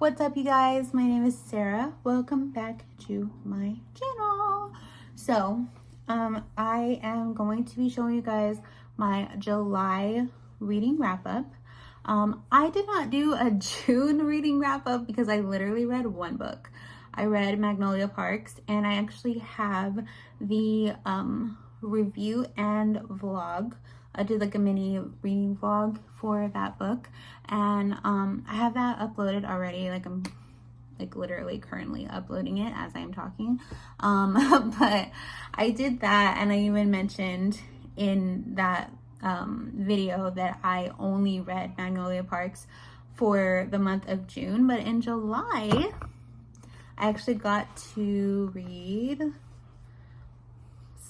What's up, you guys? My name is Sarah. Welcome back to my channel. So, I am going to be showing you guys my July reading wrap up. I did not do a June reading wrap up because I literally read one book. I read Magnolia Parks, and I actually have the review and vlog. I did like a mini reading vlog for that book, and I have that uploaded already. Like I'm like literally currently uploading it as I'm talking. But I did that, and I even mentioned in that video that I only read Magnolia Parks for the month of June, but in July I actually got to read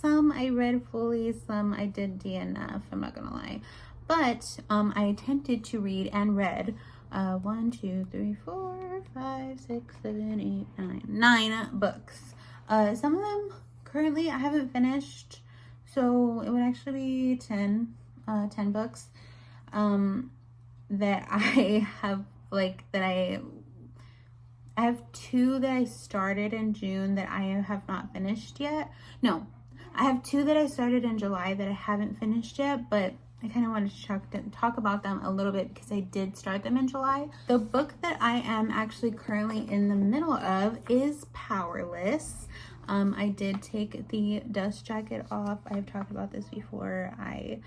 some. I read fully, some I did DNF, I'm not gonna lie. But I attempted to read and read 1, 2, 3, 4, 5, 6, 7, 8, 9 books. Some of them currently I haven't finished, so it would actually be 10 books that I have, like, that I have 2 that I started in June that I have not finished yet. No, I have 2 that I started in July that I haven't finished yet, but I kind of wanted to talk about them a little bit because I did start them in July. The book that I am actually currently in the middle of is Powerless. I did take the dust jacket off. I've talked about this before. I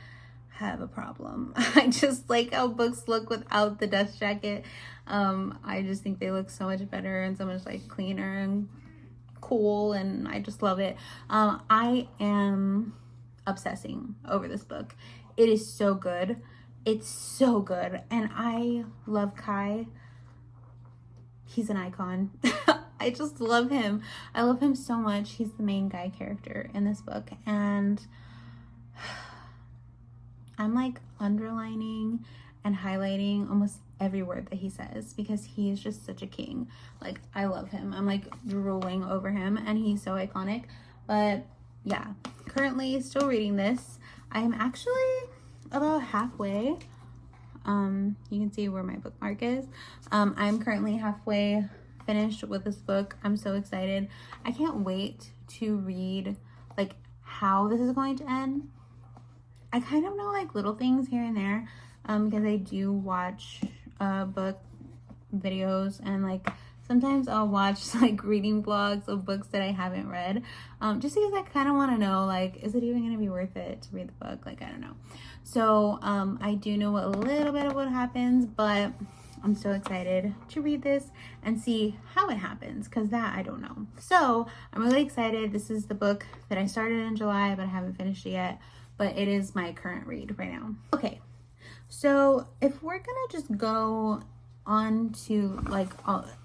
have a problem. I just like how books look without the dust jacket. I just think they look so much better and so much like cleaner and cool, and I just love it. I am obsessing over this book. It is so good. It's so good, and I love Kai. He's an icon. I just love him. I love him so much. He's the main guy character in this book, and I'm like underlining and highlighting almost every word that he says because he is just such a king. Like, I love him. I'm like drooling over him, and he's so iconic. But yeah, currently still reading this. I'm actually about halfway. You can see where my bookmark is. I'm currently halfway finished with this book. I'm so excited. I can't wait to read like how this is going to end. I kind of know like little things here and there because I do watch book videos, and like sometimes I'll watch like reading vlogs of books that I haven't read just because I kind of want to know, like, is it even going to be worth it to read the book? Like, I don't know. So I do know a little bit of what happens, but I'm so excited to read this and see how it happens because that I don't know. So I'm really excited. This is the book that I started in July, but I haven't finished it yet. But it is my current read right now. Okay, so if we're gonna just go on to like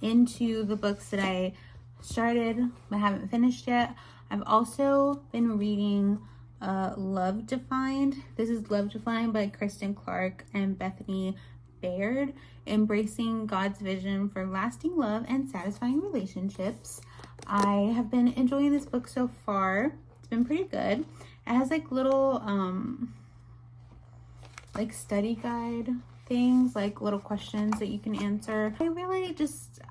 into the books that I started but haven't finished yet, I've also been reading Love Defined. This is Love Defined by Kristen Clark and Bethany Baird, embracing God's vision for lasting love and satisfying relationships. I have been enjoying this book so far. It's been pretty good. It has like little like study guide things, like little questions that you can answer.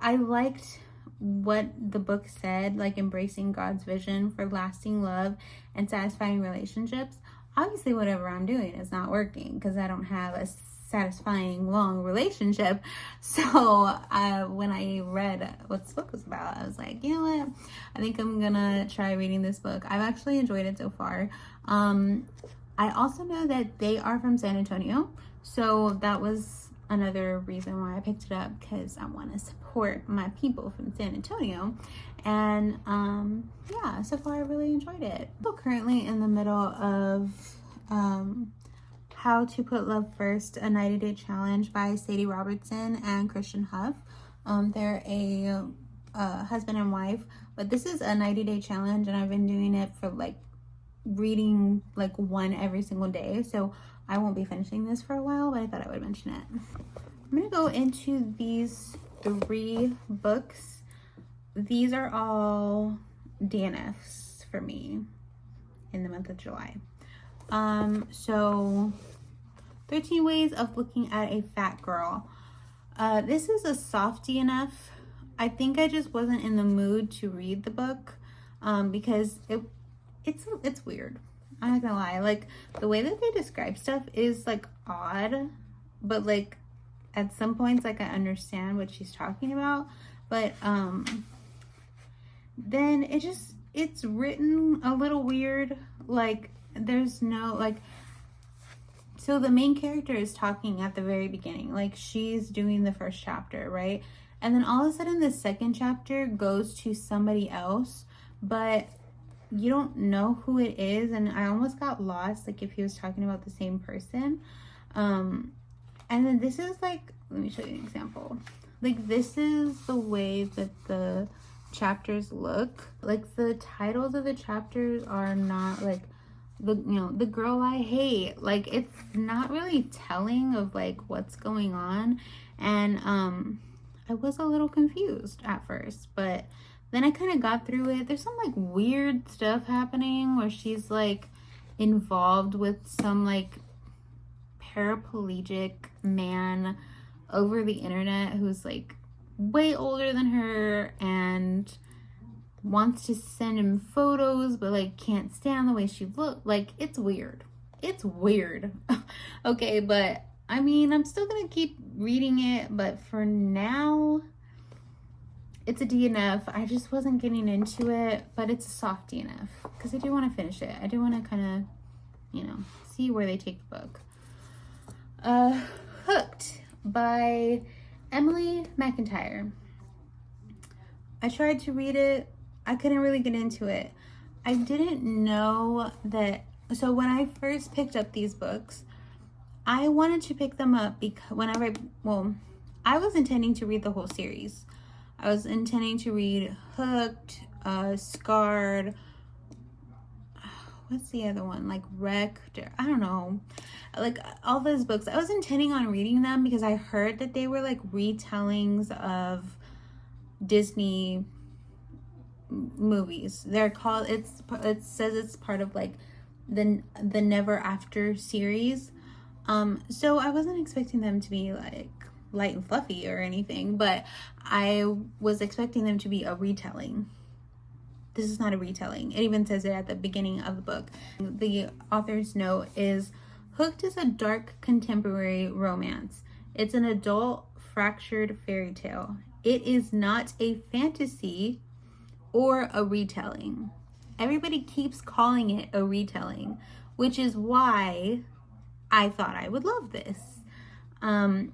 I liked what the book said, like embracing God's vision for lasting love and satisfying relationships. Obviously whatever I'm doing is not working because I don't have a satisfying long relationship. So when I read what this book was about, I was like, you know what, I think I'm gonna try reading this book. I've actually enjoyed it so far. I also know that they are from San Antonio, so that was another reason why I picked it up, because I want to support my people from San Antonio. And yeah, so far I really enjoyed it. I'm currently in the middle of How to Put Love First, a 90-day challenge by Sadie Robertson and Christian Huff. They're a husband and wife, but this is a 90-day challenge, and I've been doing it for like reading like one every single day, so I won't be finishing this for a while, but I thought I would mention it. I'm gonna go into these 3 books. These are all DNFs for me in the month of July. So 13 Ways of Looking at a Fat Girl. This is a softie enough. I think I just wasn't in the mood to read the book because it's weird. I'm not gonna lie. Like, the way that they describe stuff is like odd, but like at some points, like, I understand what she's talking about, but then it's written a little weird. Like, there's no, like, so the main character is talking at the very beginning, like she's doing the first chapter, right? And then all of a sudden the second chapter goes to somebody else, but you don't know who it is, and I almost got lost, like, if he was talking about the same person. And then this is like, let me show you an example. Like, this is the way that the chapters look. Like, the titles of the chapters are not like the girl I hate. Like, it's not really telling of like what's going on. And I was a little confused at first, but then I kind of got through it. There's some like weird stuff happening where she's like involved with some like paraplegic man over the internet who's like way older than her and wants to send him photos, but like can't stand the way she looked. Like, it's weird. Okay, but I mean, I'm still gonna keep reading it, but for now it's a D enough. I just wasn't getting into it, but it's a soft D enough because I do want to finish it. I do want to kind of, see where they take the book. Hooked by Emily McIntyre. I tried to read it. I couldn't really get into it. I didn't know that. So when I first picked up these books, I wanted to pick them up because I was intending to read the whole series. I was intending to read Hooked, Scarred, what's the other one? Like Wrecked, I don't know. Like, all those books. I was intending on reading them because I heard that they were like retellings of Disney movies. They're called, it says it's part of like the Never After series. So I wasn't expecting them to be like light and fluffy or anything, but I was expecting them to be a retelling. This is not a retelling. It even says it at the beginning of the book. The author's note is, Hooked is a dark contemporary romance. It's an adult fractured fairy tale. It is not a fantasy or a retelling. Everybody keeps calling it a retelling, which is why I thought I would love this. And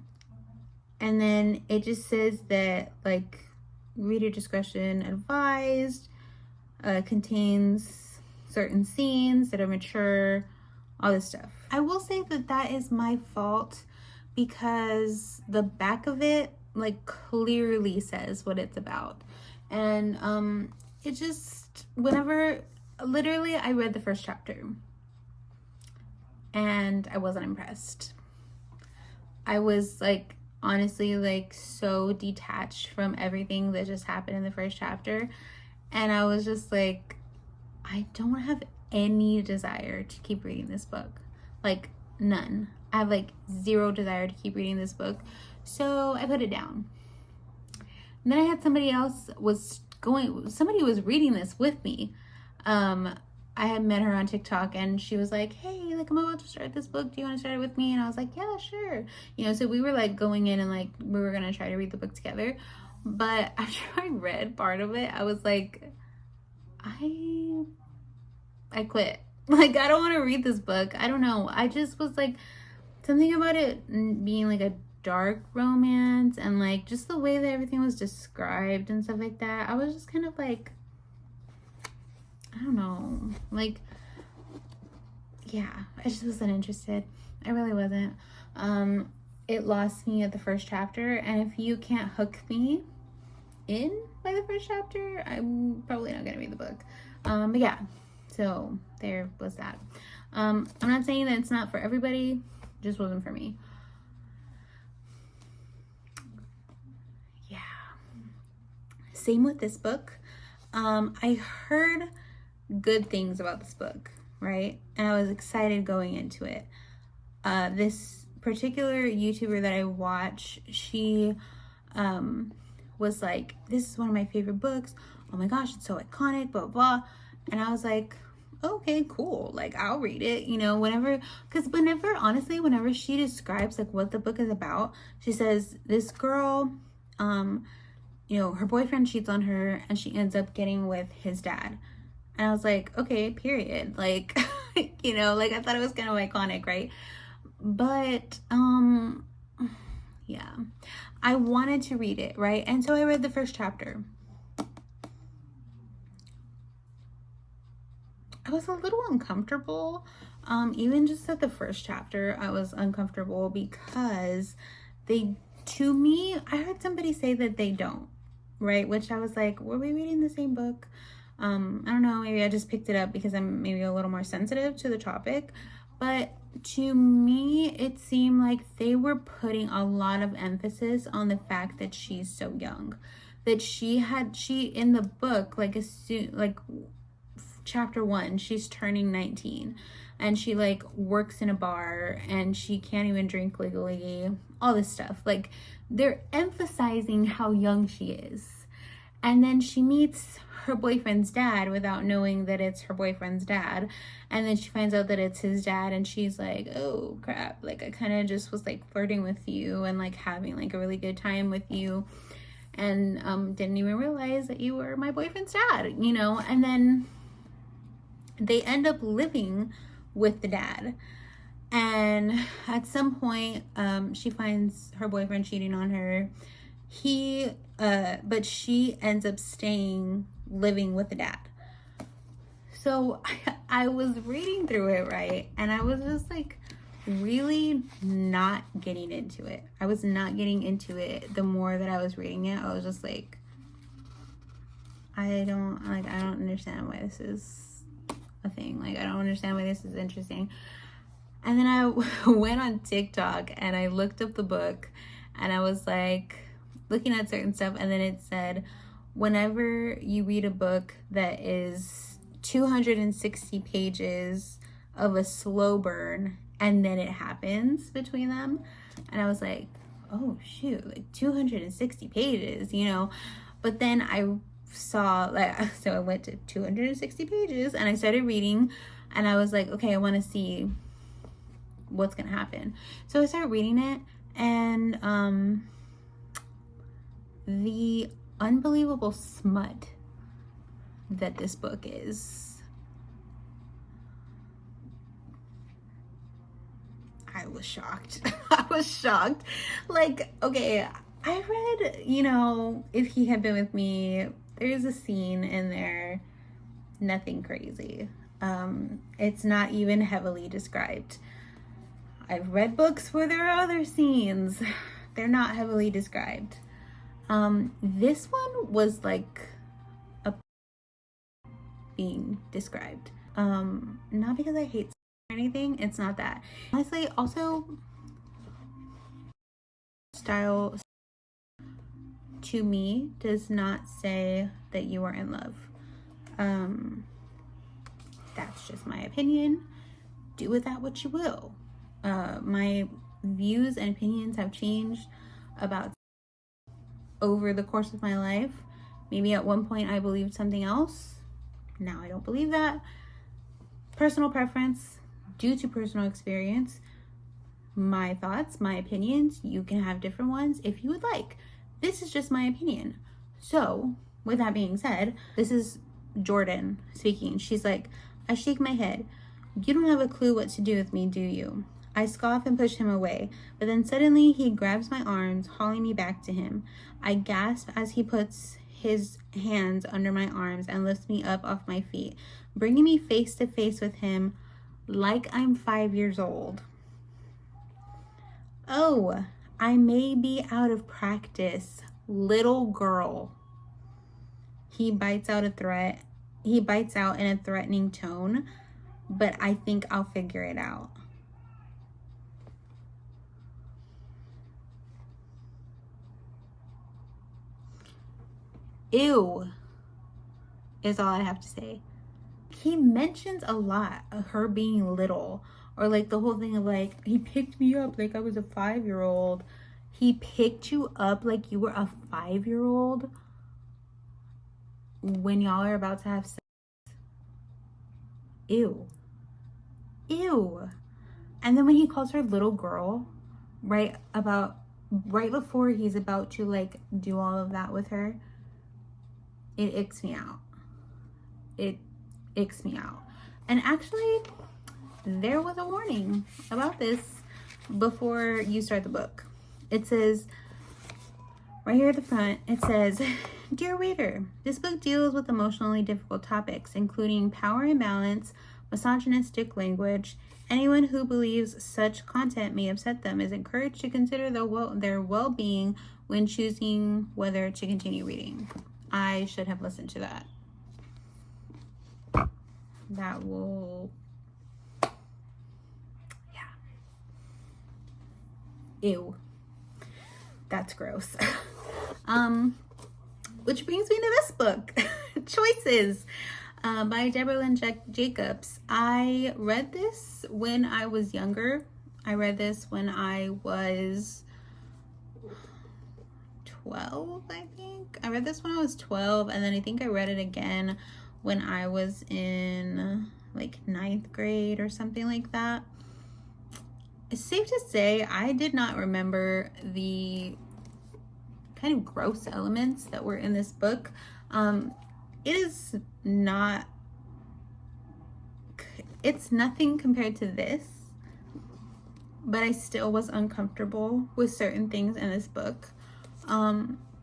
then it just says that, like, reader discretion advised, contains certain scenes that are mature, all this stuff. I will say that that is my fault because the back of it, like, clearly says what it's about. And it just, literally I read the first chapter and I wasn't impressed. I was like, honestly, like, so detached from everything that just happened in the first chapter, and I was just like, I don't have any desire to keep reading this book. Like, none. I have like zero desire to keep reading this book, so I put it down. And then I had somebody was reading this with me. I had met her on TikTok and she was like, hey, like, I'm about to start this book. Do you want to start it with me? And I was like, yeah, sure. So we were like going in and like, we were going to try to read the book together. But after I read part of it, I was like, I quit. Like, I don't want to read this book. I don't know. I just was like, something about it being like a dark romance and like just the way that everything was described and stuff like that. I was just kind of like, I don't know, like, yeah, I just wasn't interested. I really wasn't. It lost me at the first chapter, and if you can't hook me in by the first chapter, I'm probably not gonna read the book. But yeah, so there was that. I'm not saying that it's not for everybody, it just wasn't for me. Yeah. Same with this book. I heard good things about this book, right? And I was excited going into it. This particular YouTuber that I watch, she was like, this is one of my favorite books. Oh my gosh, it's so iconic, blah, blah. And I was like, okay, cool. Like, I'll read it, you know, because honestly, whenever she describes like what the book is about, she says this girl, you know, her boyfriend cheats on her and she ends up getting with his dad. And I was like, okay, period. Like, you know, like I thought it was kind of iconic, right? But, yeah, I wanted to read it, right? And so I read the first chapter. I was a little uncomfortable. Even just at the first chapter, I was uncomfortable because to me, I heard somebody say that they don't, right? Which I was like, were we reading the same book? I don't know, maybe I just picked it up because I'm maybe a little more sensitive to the topic. But to me, it seemed like they were putting a lot of emphasis on the fact that she's so young. That she in the book, like chapter 1, she's turning 19 and she like works in a bar and she can't even drink legally, all this stuff. Like, they're emphasizing how young she is. And then she meets her boyfriend's dad without knowing that it's her boyfriend's dad. And then she finds out that it's his dad and she's like, oh crap, like I kind of just was like flirting with you and like having like a really good time with you, and didn't even realize that you were my boyfriend's dad, you know. And then they end up living with the dad. And at some point, she finds her boyfriend cheating on her. But she ends up living with the dad. So I was reading through it, right? And I was just like really not getting into it. I was not getting into it. The more that I was reading it, I was just like, I don't understand why this is a thing. Like, I don't understand why this is interesting. And then I went on TikTok and I looked up the book and I was like looking at certain stuff, and then it said, whenever you read a book that is 260 pages of a slow burn and then it happens between them. And I was like, oh shoot, like 260 pages, you know. But then I saw, like, so I went to 260 pages and I started reading and I was like, okay, I want to see what's gonna happen. So I started reading it, and the unbelievable smut that this book is, I was shocked. I was shocked. Like, okay, I read, you know, If He Had Been With Me, there's a scene in there, nothing crazy. It's not even heavily described. I've read books where there are other scenes. They're not heavily described. This one was like being described. Not because I hate or anything. It's not that. Honestly, also, style to me does not say that you are in love. That's just my opinion. Do with that what you will. My views and opinions have changed about over the course of my life. Maybe at one point I believed something else. Now I don't believe that. Personal preference, due to personal experience, my thoughts, my opinions. You can have different ones if you would like. This is just my opinion. So, with that being said, this is Jordan speaking. She's like, I shake my head. You don't have a clue what to do with me, do you? I scoff and push him away, but then suddenly he grabs my arms, hauling me back to him. I gasp as he puts his hands under my arms and lifts me up off my feet, bringing me face to face with him like I'm 5 years old. Oh, I may be out of practice, little girl. He bites out in a threatening tone, but I think I'll figure it out. Ew, is all I have to say. He mentions a lot of her being little Or like the whole thing of like, he picked me up like I was a 5-year-old. He picked you up like you were a 5-year-old when y'all are about to have sex. Ew. Ew. And then when he calls her little girl, right before he's about to like do all of that with her, it icks me out. It icks me out. And actually, there was a warning about this before you start the book. It says, right here at the front, it says, Dear reader, this book deals with emotionally difficult topics, including power imbalance, misogynistic language. Anyone who believes such content may upset them is encouraged to consider their well-being when choosing whether to continue reading. I should have listened to that. That will... yeah. Ew. That's gross. Which brings me to this book, Choices, by Deborah Lynn Jacobs. I read this when I was younger. I read this when I was 12, I think. I read this when I was 12, and then I think I read it again when I was in like 9th grade or something like that. It's safe to say I did not remember the kind of gross elements that were in this book. It is not, it's nothing compared to this, but I still was uncomfortable with certain things in this book.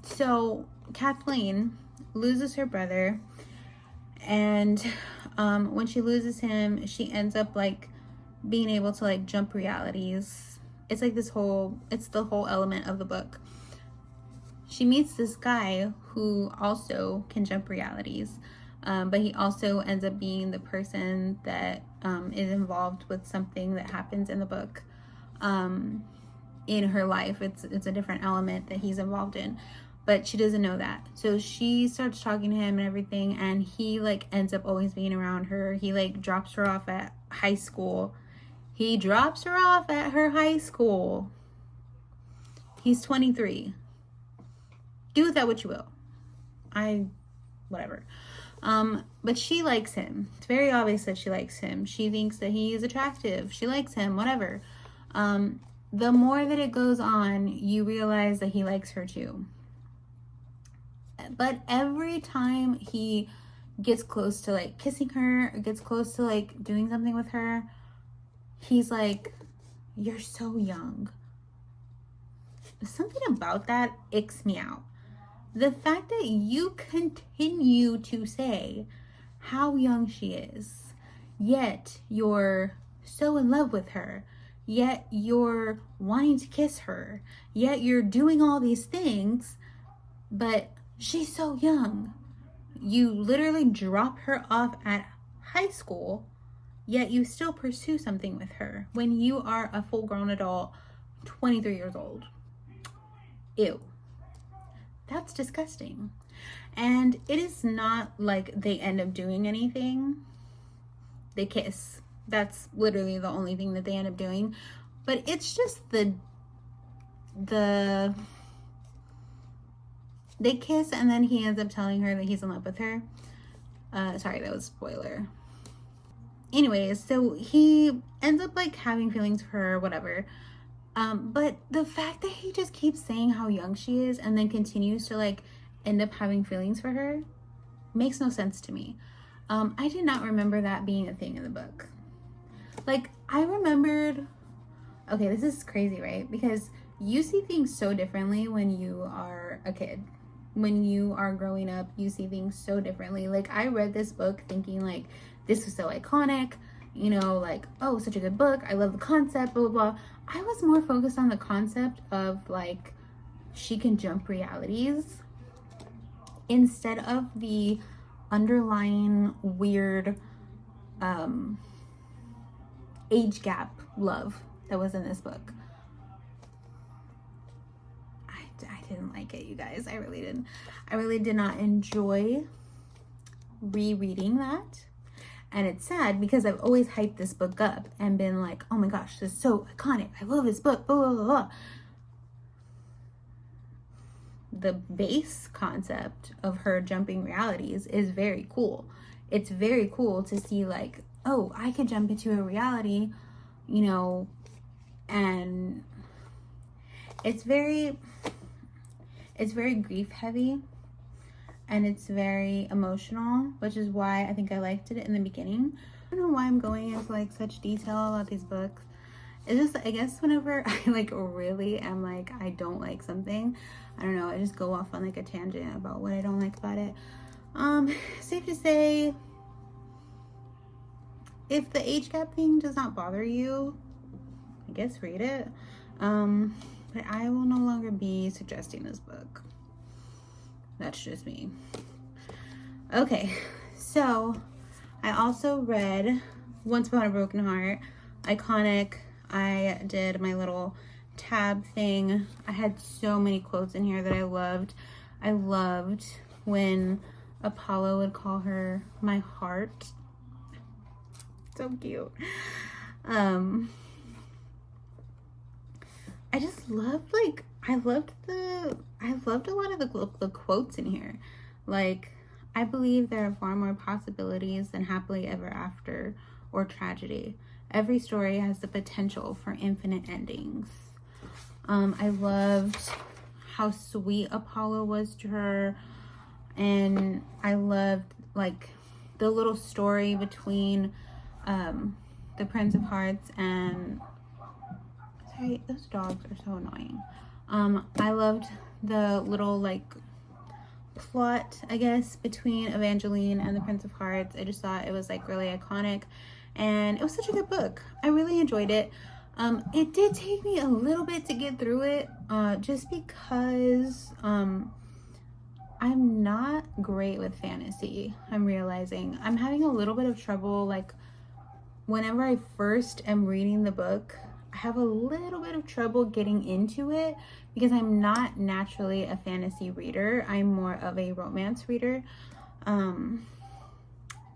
So Kathleen loses her brother, and when she loses him, she ends up like being able to like jump realities. It's like it's the whole element of the book. She meets this guy who also can jump realities, but he also ends up being the person that is involved with something that happens in the book in her life. It's a different element that he's involved in, but she doesn't know that. So she starts talking to him and everything, and he like ends up always being around her. He like drops her off at high school. He drops her off at her high school. He's 23. Do with that what you will. Whatever. But she likes him. It's very obvious that she likes him. She thinks that he is attractive. She likes him, whatever. The more that it goes on, you realize that he likes her too. But every time he gets close to like kissing her, or gets close to like doing something with her, he's like, you're so young. Something about that icks me out. The fact that you continue to say how young she is, yet you're so in love with her, yet you're wanting to kiss her, yet you're doing all these things, but she's so young. You literally drop her off at high school, yet you still pursue something with her when you are a full-grown adult, 23 years old. Ew. That's disgusting. And it is not like they end up doing anything. They kiss. That's literally the only thing that they end up doing. But it's just they kiss, and then he ends up telling her that he's in love with her. Sorry, that was a spoiler. Anyways, so he ends up like having feelings for her, whatever. But the fact that he just keeps saying how young she is and then continues to like end up having feelings for her makes no sense to me. I did not remember that being a thing in the book. Like, I remembered, okay, this is crazy, right? Because you see things so differently when you are a kid. When you are growing up, you see things so differently. Like, I read this book thinking like, this was so iconic, you know, like, oh, such a good book. I love the concept, blah, blah, blah. I was more focused on the concept of like, she can jump realities instead of the underlying weird age gap love that was in this book. I didn't like it, you guys. I really didn't. I really did not enjoy rereading that. And it's sad because I've always hyped this book up and been like, oh my gosh, this is so iconic. I love this book, blah, blah, blah, blah. The base concept of her jumping realities is very cool. It's very cool to see like, oh, I could jump into a reality, you know, and it's very grief heavy and it's very emotional, which is why I think I liked it in the beginning. I don't know why I'm going into like such detail about these books. It's just, I guess whenever I like really am like, I don't like something, I don't know, I just go off on like a tangent about what I don't like about it. Safe to say, if the age gap thing does not bother you, I guess read it. But I will no longer be suggesting this book. That's just me. Okay, so I also read Once Upon a Broken Heart, iconic. I did my little tab thing. I had so many quotes in here that I loved. I loved when Apollo would call her my heart. So cute. I just loved like I loved a lot of the quotes in here. Like, I believe there are far more possibilities than happily ever after or tragedy. Every story has the potential for infinite endings. I loved how sweet Apollo was to her, and I loved like the little story between the Prince of Hearts and, sorry, those dogs are so annoying. I loved the little like plot, I guess, between Evangeline and the Prince of Hearts. I just thought it was like really iconic, and it was such a good book. I really enjoyed it. It did take me a little bit to get through it, just because I'm not great with fantasy. I'm realizing I'm having a little bit of trouble, like whenever I first am reading the book, I have a little bit of trouble getting into it because I'm not naturally a fantasy reader. I'm more of a romance reader.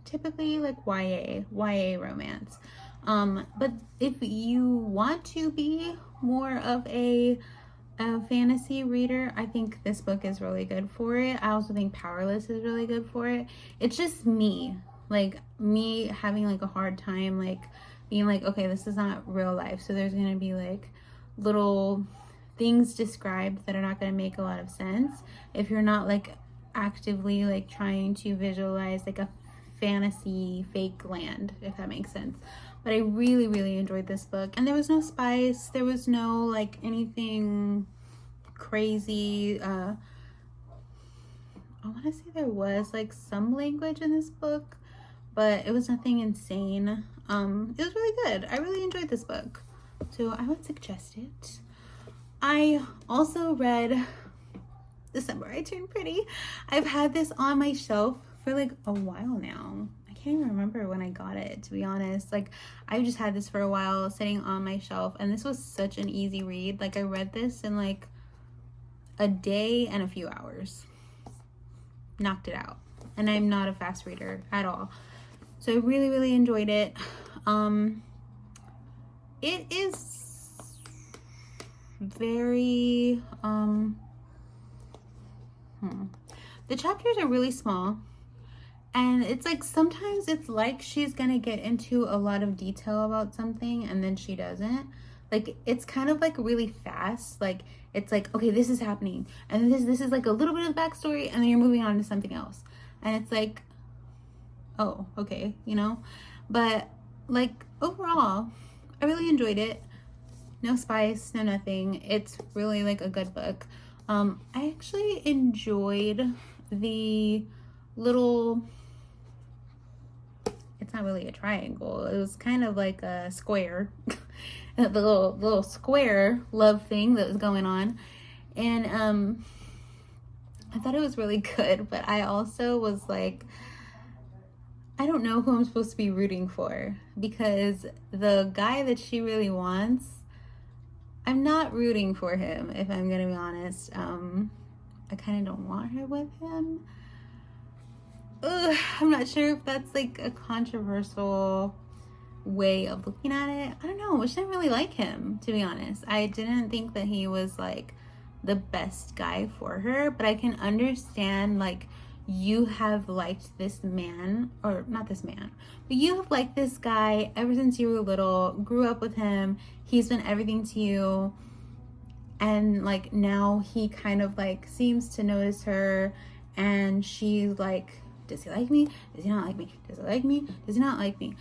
Typically like YA romance. But if you want to be more of a fantasy reader, I think this book is really good for it. I also think Powerless is really good for it. It's just me having like a hard time like being like, okay, this is not real life, so there's gonna be like little things described that are not gonna make a lot of sense if you're not like actively like trying to visualize like a fantasy fake land, if that makes sense. But I really, really enjoyed this book, and there was no spice, there was no like anything crazy. I want to say there was like some language in this book, but it was nothing insane. It was really good. I really enjoyed this book, so I would suggest it. I also read December I Turned Pretty. I've had this on my shelf for like a while now. I can't even remember when I got it, to be honest. Like, I just had this for a while sitting on my shelf, and this was such an easy read. Like, I read this in like a day and a few hours. Knocked it out. And I'm not a fast reader at all, so I really, really enjoyed it. It is very the chapters are really small, and it's like sometimes it's like she's gonna get into a lot of detail about something and then she doesn't. Like, it's kind of like really fast. Like, it's like, okay, this is happening, and then this is like a little bit of the backstory, and then you're moving on to something else, and it's like, oh, okay, you know. But like overall, I really enjoyed it. No spice, no nothing. It's really like a good book. I actually enjoyed the little, it's not really a triangle, it was kind of like a square. The little square love thing that was going on, and I thought it was really good. But I also was like, I don't know who I'm supposed to be rooting for, because the guy that she really wants, I'm not rooting for him, if I'm gonna be honest. I kind of don't want her with him. I'm not sure if that's like a controversial way of looking at it. I don't know. I didn't really like him, to be honest. I didn't think that he was like the best guy for her, but I can understand like you have liked this man, or not this man, but you have liked this guy ever since you were little, grew up with him, he's been everything to you, and like now he kind of like seems to notice her, and she's like, does he like me? Does he not like me? Does he like me? Does he not like me?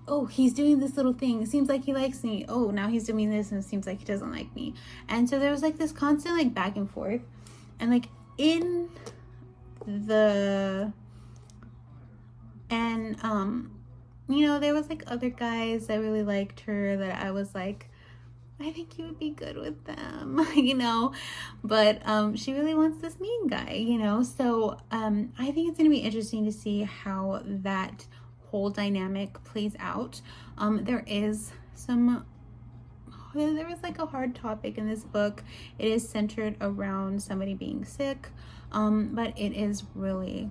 Oh, he's doing this little thing. It seems like he likes me. Oh, now he's doing this and it seems like he doesn't like me. And so there was like this constant like back and forth. And like in the, and you know, there was like other guys that really liked her that I was like, I think you would be good with them, you know, but she really wants this mean guy, you know. So I think it's gonna be interesting to see how that whole dynamic plays out. There was like a hard topic in this book. It is centered around somebody being sick, but it is really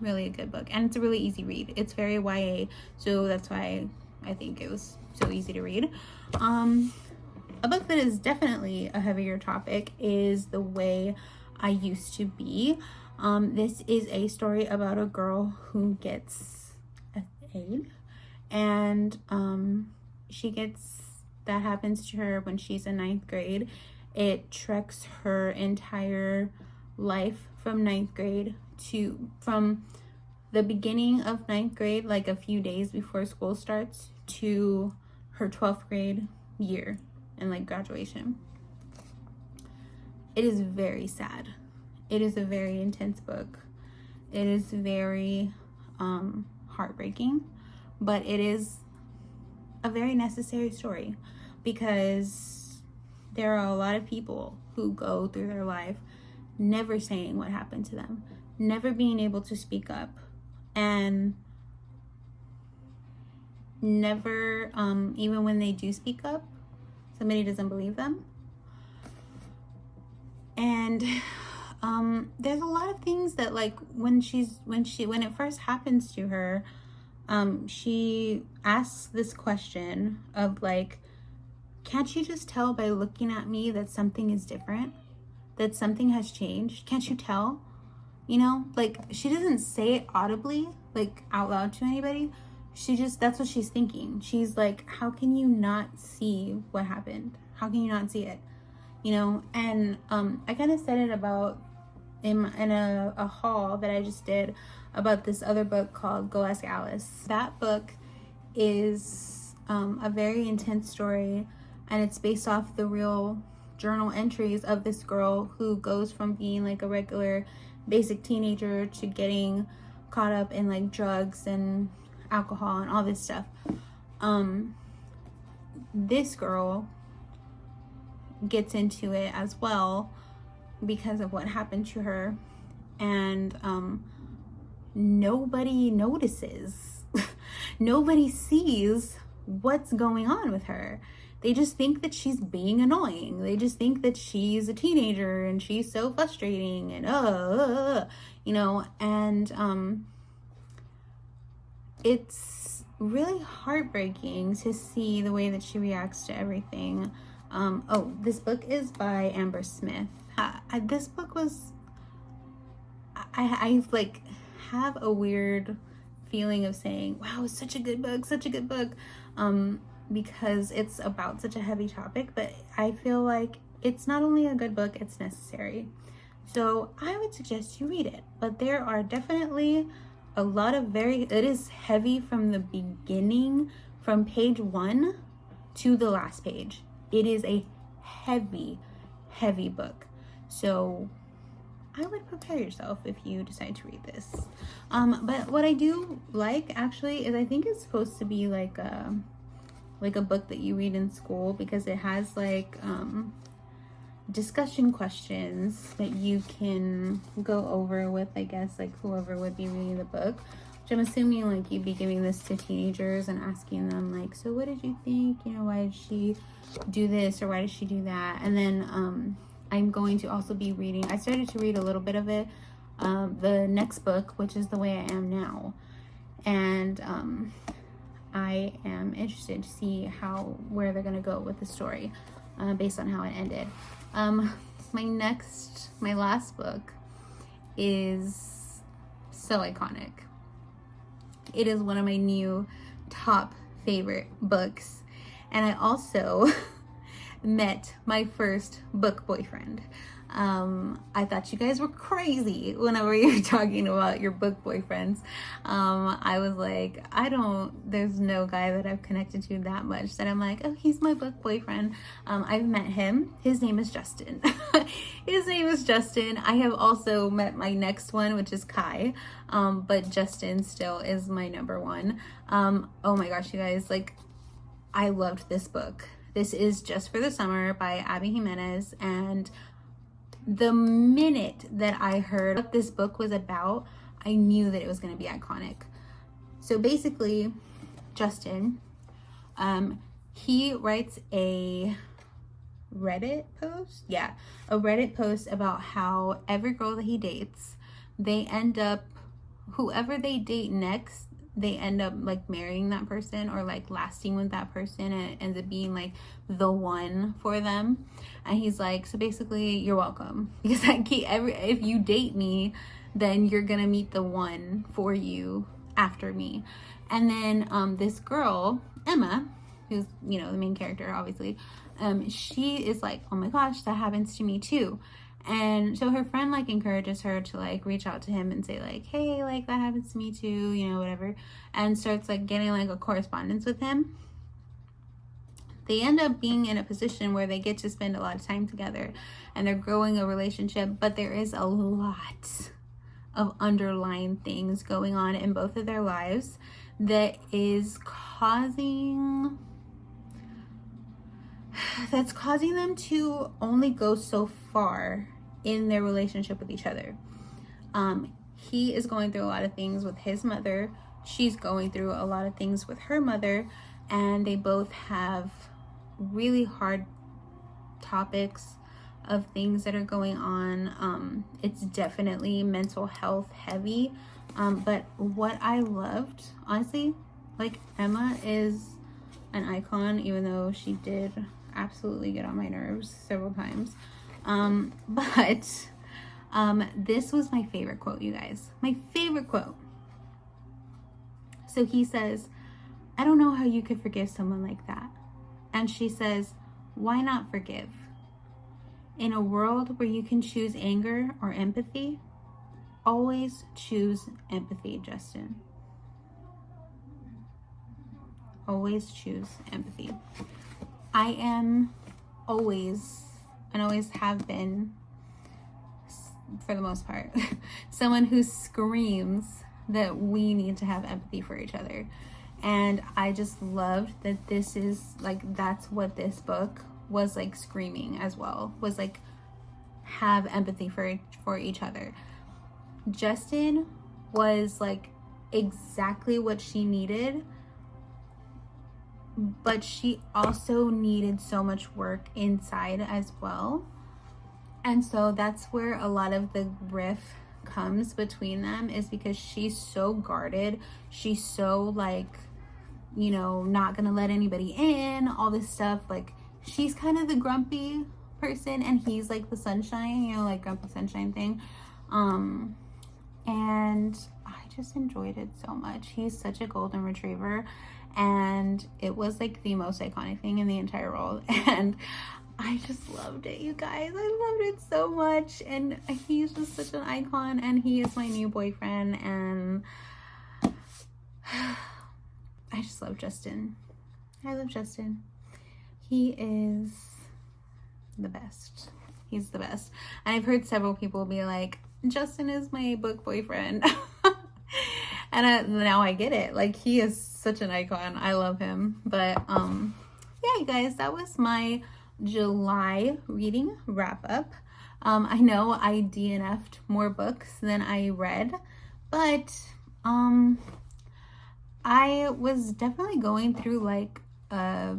a good book, and it's a really easy read. It's very YA, so that's why I think it was so easy to read. A book that is definitely a heavier topic is The Way I Used to Be. This is a story about a girl who gets aid, and that happens to her when she's in 9th grade. It treks her entire life from 9th grade from the beginning of 9th grade, like a few days before school starts, to her 12th grade year and like graduation. It is very sad. It is a very intense book. It is very heartbreaking, but it is a very necessary story, because there are a lot of people who go through their life never saying what happened to them, never being able to speak up, and never even when they do speak up, somebody doesn't believe them. And there's a lot of things that like when it first happens to her, she asks this question of like, can't you just tell by looking at me that something is different, that something has changed? Can't you tell? You know, like she doesn't say it audibly, like out loud to anybody. That's what she's thinking. She's like, how can you not see what happened? How can you not see it? You know, and I kind of said it about in a haul that I just did about this other book called Go Ask Alice. That book is a very intense story, and it's based off the real journal entries of this girl who goes from being like a regular basic teenager to getting caught up in like drugs and alcohol and all this stuff. This girl gets into it as well because of what happened to her, and nobody notices. Nobody sees what's going on with her. They just think that she's being annoying. They just think that she's a teenager and she's so frustrating and you know, and it's really heartbreaking to see the way that she reacts to everything. This book is by Amber Smith. This book was, I like have a weird feeling of saying, wow, it's such a good book, because it's about such a heavy topic, but I feel like it's not only a good book, it's necessary. So I would suggest you read it, but there are definitely a lot of it is heavy from the beginning, from page 1 to the last page. It is a heavy book. So I would prepare yourself if you decide to read this. But what I do like actually is I think it's supposed to be like a book that you read in school, because it has like discussion questions that you can go over with, I guess, like whoever would be reading the book, which I'm assuming like you'd be giving this to teenagers and asking them like, so what did you think? You know, why did she do this, or why did she do that? And then I'm going to also be reading, I started to read a little bit of it, the next book, which is The Way I Am Now. And I am interested to see where they're gonna go with the story, based on how it ended. My last book is so iconic. It is one of my new top favorite books, and I also met my first book boyfriend. I thought you guys were crazy whenever you're talking about your book boyfriends. I was like, there's no guy that I've connected to that much that I'm like, oh, he's my book boyfriend. I've met him. His name is Justin. His name is Justin. I have also met my next one, which is Kai. But Justin still is my number one. Oh my gosh, you guys, like, I loved this book. This is Just for the Summer by Abby Jimenez, and the minute that I heard what this book was about, I knew that it was going to be iconic. So basically, Justin, he writes a Reddit post? Yeah, a Reddit post about how every girl that he dates, whoever they date next, they end up like marrying that person or like lasting with that person, and it ends up being like the one for them. And he's like, so basically, you're welcome, because if you date me, then you're gonna meet the one for you after me. And then this girl, Emma, who's, you know, the main character, obviously, she is like, oh my gosh, that happens to me too. And so her friend like encourages her to like reach out to him and say like, hey, like that happens to me too, you know, whatever, and starts like getting like a correspondence with him. They end up being in a position where they get to spend a lot of time together and they're growing a relationship, but there is a lot of underlying things going on in both of their lives that is causing them to only go so far in their relationship with each other. He is going through a lot of things with his mother. She's going through a lot of things with her mother, and they both have really hard topics of things that are going on. It's definitely mental health heavy. But what I loved, honestly, like, Emma is an icon, even though she did absolutely get on my nerves several times. But this was my favorite quote, you guys. My favorite quote. So he says, I don't know how you could forgive someone like that. And she says, why not forgive? In a world where you can choose anger or empathy, always choose empathy, Justin. Always choose empathy. I am always, and always have been, for the most part, someone who screams that we need to have empathy for each other. And I just loved that this is like, that's what this book was like screaming as well, was like, have empathy for each other. Justin was like exactly what she needed, but she also needed so much work inside as well. And so that's where a lot of the riff comes between them, is because she's so guarded. She's so like, you know, not gonna let anybody in, all this stuff. Like, she's kind of the grumpy person and he's like the sunshine, you know, like grumpy sunshine thing. And I just enjoyed it so much. He's such a golden retriever, and it was like the most iconic thing in the entire world. And I just loved it, you guys. I loved it so much. And he's just such an icon, and he is my new boyfriend, and I just love Justin. I love Justin. He is the best. He's the best. And I've heard several people be like, Justin is my book boyfriend. And now I get it. Like, he is such an icon. I love him. But yeah, you guys, that was my July reading wrap up. I know I DNF'd more books than I read, but I was definitely going through like a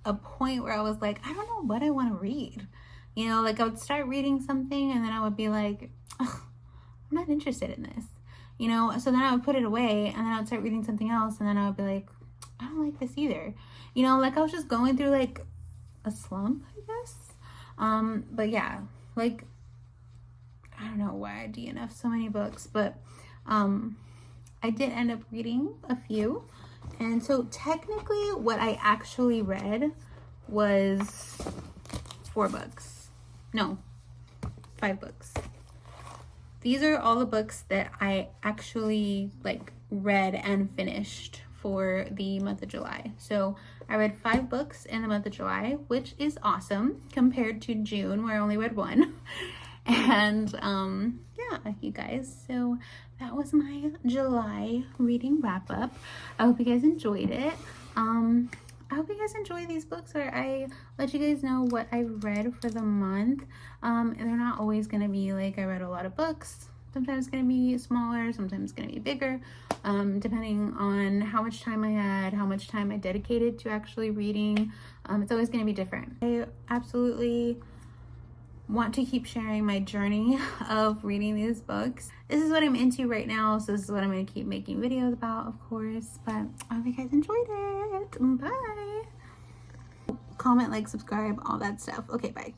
point where I was like, I don't know what I want to read. You know, like I would start reading something and then I would be like, ugh, I'm not interested in this. You know, so then I would put it away and then I would start reading something else and then I would be like, I don't like this either. You know, like I was just going through like a slump, I guess. But yeah, like I don't know why I DNF so many books, but I did end up reading a few. And so technically what I actually read was 4 books. No, 5 books. These are all the books that I actually like read and finished for the month of July. So I read 5 books in the month of July, which is awesome compared to June where I only read 1. And yeah, you guys, so that was my July reading wrap up. I hope you guys enjoyed it. I hope you guys enjoy these books where I let you guys know what I read for the month. And they're not always gonna be like I read a lot of books. Sometimes it's gonna be smaller, sometimes it's gonna be bigger, depending on how much time I had, how much time I dedicated to actually reading. It's always gonna be different. I absolutely want to keep sharing my journey of reading these books. This is what I'm into right now, so this is what I'm going to keep making videos about, of course. But I hope you guys enjoyed it. Bye. Comment, like, subscribe, all that stuff. Okay, bye.